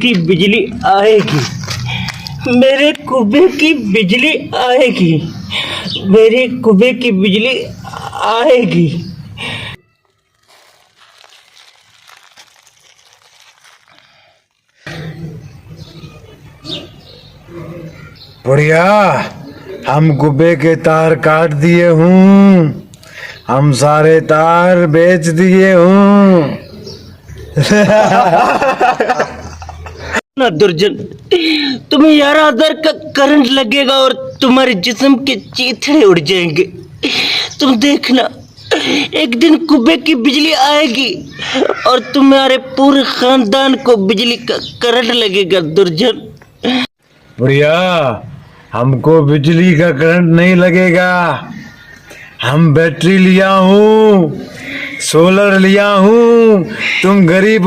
की बिजली आएगी, मेरे कुब्बे की बिजली आएगी, मेरे कुब्बे की बिजली आएगी. बुढ़िया, हम कुब्बे के तार काट दिए हूँ, हम सारे तार बेच दिए हूँ. ना दुर्जन, तुम्हें 11,000 का करंट लगेगा और तुम्हारे जिस्म के चीथड़े उड़ जाएंगे. तुम देखना, एक दिन कुब्बे की बिजली आएगी और तुम्हारे पूरे खानदान को बिजली का करंट लगेगा दुर्जन. बुढ़िया, हमको बिजली का करंट नहीं लगेगा, हम बैटरी लिया हूँ, सोलर लिया हूँ. तुम गरीब